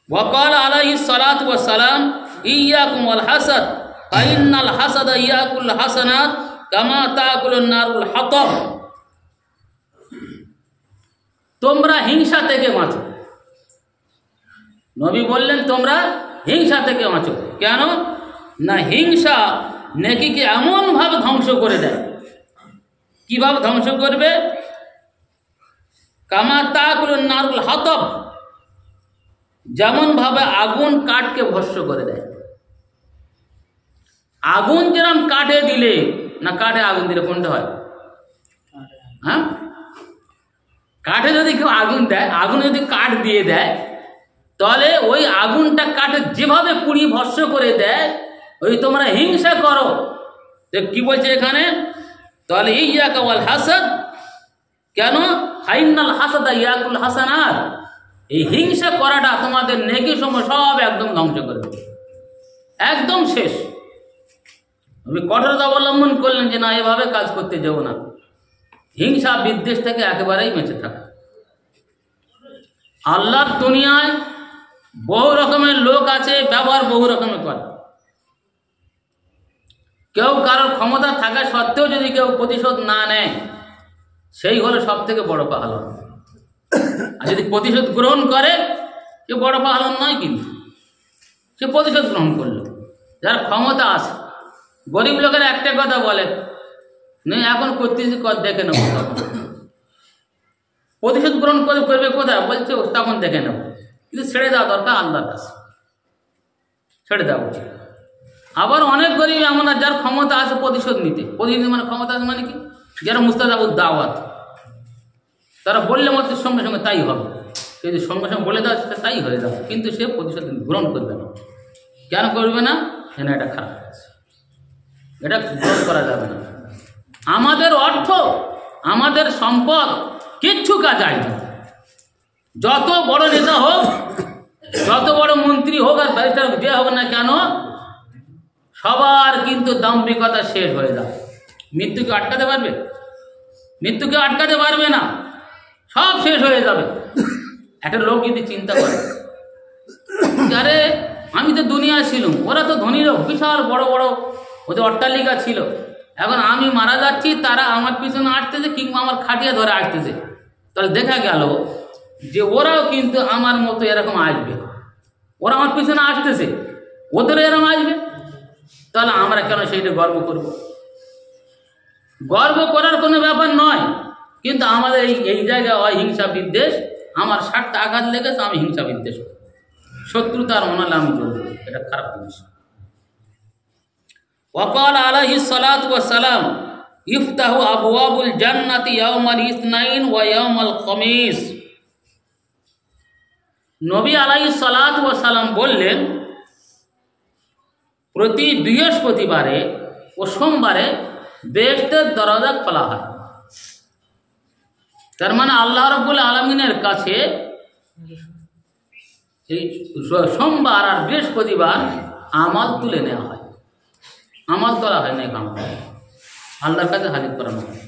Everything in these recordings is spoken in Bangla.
ওয়াকাল আলাইহিস সালাতু ওয়াস সালাম ইয়াকুম ওয়াল হাসাদ ফাইন্নাল হাসাদা ইয়াকুল হাসানাত কামা তাকুলুন নারুল হাতাব। তোমরা হিংসা থেকে বাঁচো। নবী বললেন তোমরা হিংসা থেকে বাঁচো। কেন না, হিংসা নেকিকে এমনভাবে ধ্বংস করে দেয়। কিভাবে ধ্বংস করবে? কামা তাকুলুন নারুল হাতাব, যেমনভাবে আগুন কাঠকে ভস্ম করে দেয়। আগুন যেরকম কাঠে দিলে, না কাঠে আগুন দিলে কোনটা হয়? হ্যাঁ, কাঠে যদি কেউ আগুন দেয়, আগুন যদি কাঠ দিয়ে দেয়, তাহলে ওই আগুনটা কাঠে যেভাবে পুড়িয়ে ভস্ম করে দেয়, ওই তোমরা হিংসা করো। কি বলছে এখানে? তাহলে ইয়াকা ওয়াল হাসাদ, কেন? ফাইনাল হাসাদা ইয়াকুল হাসানাত, এই হিংসা করাটা তোমাদের নেকি সময় সব একদম ধ্বংস করে দেবে, একদম শেষ। আমি কঠোরতা অবলম্বন করলেন যে না, এভাবে কাজ করতে যাব না। হিংসা বিদ্বেষ থেকে একেবারেই বেঁচে থাকা। আল্লাহর দুনিয়ায় বহু রকমের লোক আছে, ব্যবহার বহু রকমের করে। কেউ কারোর ক্ষমতা থাকা সত্ত্বেও যদি কেউ প্রতিশোধ না নেয়, সেই হলো সব থেকে বড় পাহলন। আর যদি প্রতিশোধ গ্রহণ করে, সে বড় পাহলন নয়, কিন্তু সে প্রতিশোধ গ্রহণ করলো। যার ক্ষমতা আছে, গরিব লোকেরা একটা কথা বলে, নেই এখন করতেছি, দেখে নেব। প্রতিশোধ গ্রহণ করবে কোথায়? বলছে তখন দেখে নেব। কিন্তু ছেড়ে দেওয়া দরকার আল্লাহর কাছে, ছেড়ে দেওয়া উচিত। আবার অনেক গরিব এমন আছে যার ক্ষমতা আছে প্রতিশোধ নিতে। প্রতিশোধ মানে ক্ষমতা আছে মানে কি? যারা মুস্তাজাবুদ দাওয়াত, তারা বললে মতো সঙ্গে সঙ্গে তাই হবে। যদি সঙ্গে সঙ্গে বলে দেওয়া তাই হয়ে যাবে, কিন্তু সে প্রতিশোধ গ্রহণ করবে না। কেন করবে না? কেন? এটা খারাপ আছে, এটা গ্রহণ করা যাবে না। আমাদের অর্থ, আমাদের সম্পদ কিচ্ছু কাজ আসবে। যত বড় নেতা হোক, যত বড় মন্ত্রী হোক আর ব্যারিস্টার যে হোক না কেন, সবার কিন্তু দাম্ভিকতা শেষ হয়ে যাবে। মৃত্যুকে আটকাতে পারবে? মৃত্যুকে আটকাতে পারবে না, সব শেষ হয়ে যাবে। একটা লোক যদি চিন্তা করে, আরে আমি তো দুনিয়া ছিলাম, ওরা তো ধনী লোক, বিশাল বড় বড় ওদের অট্টালিকা ছিল, এখন আমি মারা যাচ্ছি, তারা আমার পিছনে আসতেছে কিংবা আমার খাটিয়া ধরে আসতেছে, তাহলে দেখা গেল যে ওরাও কিন্তু আমার মতো এরকম আসবে। ওরা আমার পিছনে আসতেছে, ওদেরও এরকম আসবে। তাহলে আমরা কেন সেইটা গর্ব করব? গর্ব করার কোনো ব্যাপার নয়, কিন্তু আমাদের এই জায়গায় অহিংসা বিদ্বেষ, আমার স্বার্থে আঘাত লেগেছে, আমি হিংসা বিদ্বেষ, শত্রুতার মনালে আমি চলব, এটা খারাপ জিনিস। ওয়াকাল আলাইহিস সালাতু ওয়াস সালাম ইফতাহু আবওয়াবুল জান্নাতি ইয়াউমাল ইসনাইন ওয়া ইয়াউমাল খামিস। নবী আলাইহিস সালাতু ওয়াস সালাম বললেন, প্রতি বৃহস্পতিবারে ও সোমবারে বেহেশতের দরজা খোলা হয়। তার মানে আল্লাহ রাব্বুল আলামিনের কাছে এই সোমবার আর বৃহস্পতিবার আমাল তুলে নেওয়া হয়। আমাল তোলা হয় না, আল্লাহর কাছে হাজির করানো হয়।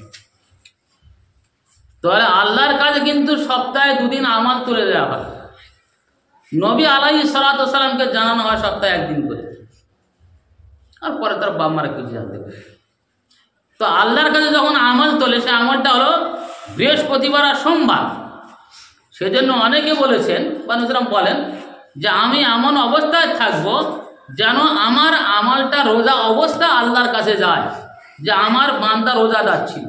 তাহলে আল্লাহর কাছে কিন্তু সপ্তাহে দুদিন আমাল তুলে দেওয়া হয়। নবী আলাইহিস সালাতু ওয়াস সালামকে জানানো হয় সপ্তাহে একদিন করে, আর পরে তার বাপ মারা কিছু জানতে পারে। তো আল্লাহর কাছে যখন আমল তোলে, সে আমলটা হলো বৃহস্পতিবার আর সোমবার। সেজন্য অনেকে বলেছেন, মানুষরা বলেন যে আমি এমন অবস্থায় থাকব যেন আমার আমলটা রোজা অবস্থা আল্লাহর কাছে যায়, যে আমার বান্দা রোজাদার ছিল,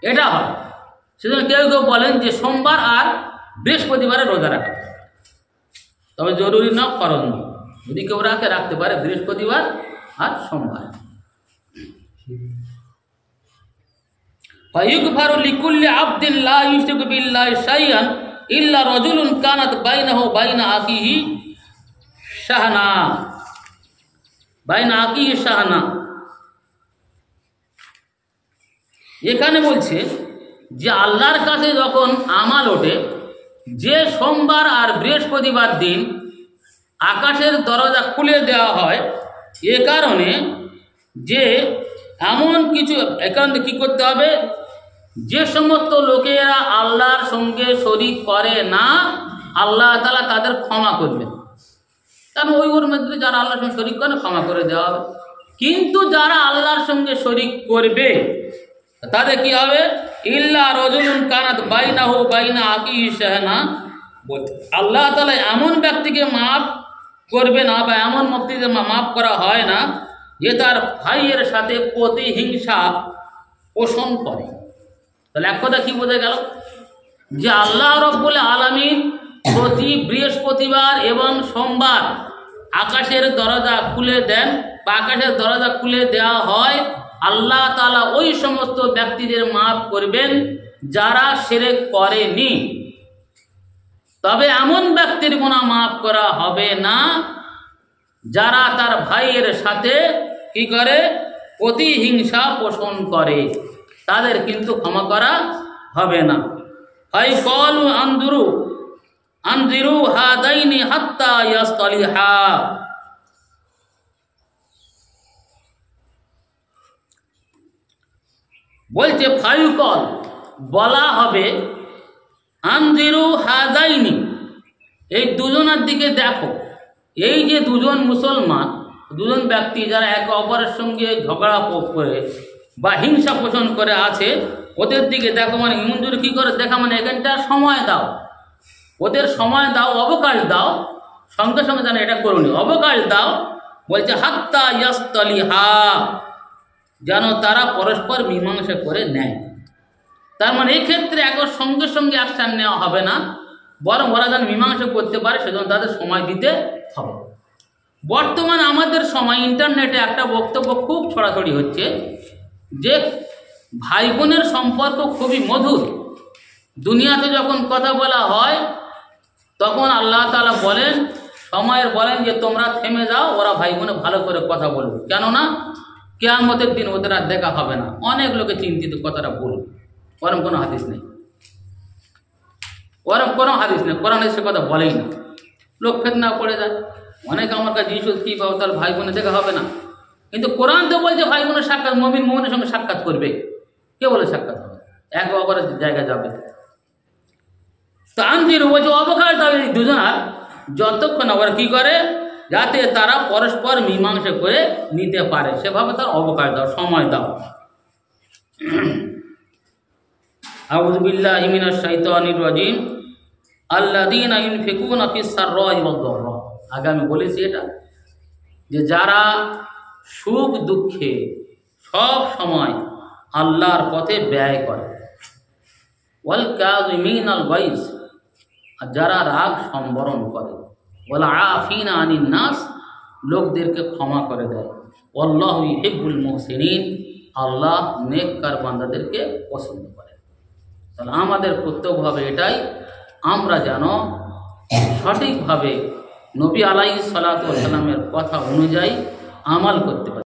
এটা হয়। সেজন্য কেউ কেউ বলেন যে সোমবার আর বৃহস্পতিবারে রোজা রাখা, তবে জরুরি না, ফরজ না। যদি কেউ রাখতে পারে বৃহস্পতিবার আর সোমবার। ফায়ুগফারু লিকুল্লি আবদিন লা ইউশরিকু বিল্লাহি শাইআন ইল্লা রাজুলুন কানাত বাইনাহু বাইনা আখিহি শাহনা। এখানে বলছে যে আল্লাহর কাছে যখন আমাল ওঠে, যে সোমবার আর বৃহস্পতিবার দিন আকাশের দরজা খুলে দেওয়া হয়, এ কারণে যে এমন কিছু, এখানে কী করতে হবে, যে সমস্ত লোকেরা আল্লাহর সঙ্গে শরিক করে না আল্লাহ তাআলা তাদের ক্ষমা করবেন, কারণ ওর মধ্যে যারা আল্লাহর সঙ্গে শরিক করে ক্ষমা করে দেওয়া হবে। কিন্তু যারা আল্লাহর সঙ্গে শরিক করবে তাদের কি হবে? ইল্লা রাজুলুন কানাত বাইনাহু বাইনা আখিহি শাহনা, আল্লাহ তাআলা এমন ব্যক্তিকে মাফ করবে না বা এমন ব্যক্তিকে মাফ করা হয় না যে তার ভাইয়ের সাথে প্রতিহিংসা পোষণ করে। তাহলে এক কথা কি বোঝা গেল? যে আল্লাহ রাব্বুল আলামিন প্রতি বৃহস্পতিবার এবং সোমবার আকাশের দরজা খুলে দেন বা আকাশের দরজা খুলে দেওয়া হয়, আল্লাহ তাআলা ওই সমস্ত ব্যক্তিদের মাফ করবেন যারা শিরক করেনি। তবে এমন ব্যক্তির গুনাহ মাফ করা হবে না যারা তার ভাইয়ের সাথে কি করে? প্রতিহিংসা পোষণ করে, তাদের কিন্তু ক্ষমা করা হবে না। ফাইকালু আনজিরু হাদাইনি হাত্তা ইয়াসতালিহা, বলছে ফাইকাল বলা হবে আনজিরু হাদাইনি, এই দুজনের দিকে দেখো। এই যে দুজন মুসলমান, দুজন ব্যক্তি যারা একে অপরের সঙ্গে ঝগড়া করে বা হিংসা পোষণ করে আছে, ওদের দিকে দেখো। মানে মঞ্জুর কী করে দেখা? মানে এখানটা সময় দাও, ওদের সময় দাও, অবকাশ দাও, সঙ্গে সঙ্গে যেন এটা করুনি, অবকাশ দাও। বলছে হাত্তা ইয়াসতালিহা, যেন তারা পরস্পর মীমাংসা করে নেয়। তার মানে এই ক্ষেত্রে একবার সঙ্গে সঙ্গে অ্যাকশান নেওয়া হবে না, বরং ওরা যেন মীমাংসা করতে পারে সেজন্য তাদের সময় দিতে হবে। বর্তমানে আমাদের সময় ইন্টারনেটে একটা বক্তব্য খুব ছড়াছড়ি হচ্ছে যে ভাই বোনের সম্পর্ক খুবই মধুর। দুনিয়াতে যখন কথা বলা হয় তখন আল্লাহ তাআলা বলেন, সময়ের বলেন যে তোমরা থেমে যাও, ওরা ভাই বোনে ভালো করে কথা বলবে, কেননা কিয়ামতের দিন ওদের আর দেখা হবে না। অনেক লোকে চিন্তিত কথাটা বলবে, ওরম কোনো হাদিস নেই, ওরম কোনো হাদিস নেই, কোরআনে সে কথা বলেই না। লোক ফেতনা পড়ে যায়, অনেকে আমার কাছে জিজ্ঞেস কী পাবো, তাহলে ভাই বোনে দেখা হবে না। কিন্তু কোরআন তো বলছে ভাই বোনের সাক্ষাৎ, মুমিন মুমিনের সঙ্গে সাক্ষাৎ করবে। কে বলে সাক্ষাৎ হবে? এক অপরের জায়গায় যাবে। তো আনজিরু বলছে অবকাশ দাও এই দুজনার, যতক্ষণ ওরা কী করে, যাতে তারা পরস্পর মীমাংসা করে নিতে পারে, সেভাবে তার অবকাশ দাও, সময় দাও। আউযু বিল্লাহি মিনাশ শাইতানির রাজিম। আল্লাযীনা ইউনফিকুনা ফিস সাররাই ওয়াদ দাররা, আগে আমি বলেছি এটা, যে যারা সুখ দুঃখে সব সময় আল্লাহর পথে ব্যয় করে। ওয়াল কাযিমিনাল গায়জ, আর যারা রাগ সম্বরণ করে। ওয়াল আফিনা আনিন নাস, লোকদেরকে ক্ষমা করে দেয়। আল্লাহু ইউহিব্বুল মুহসিনিন, আল্লাহ নেককার বান্দাদেরকে পছন্দ করে। তাহলে আমাদের কর্তব্য হবে এটাই, আমরা যেন সঠিকভাবে নবী আলাইহিস সালাতু ওয়াস সালামের কথা অনুযায়ী আমাল করতে পারি।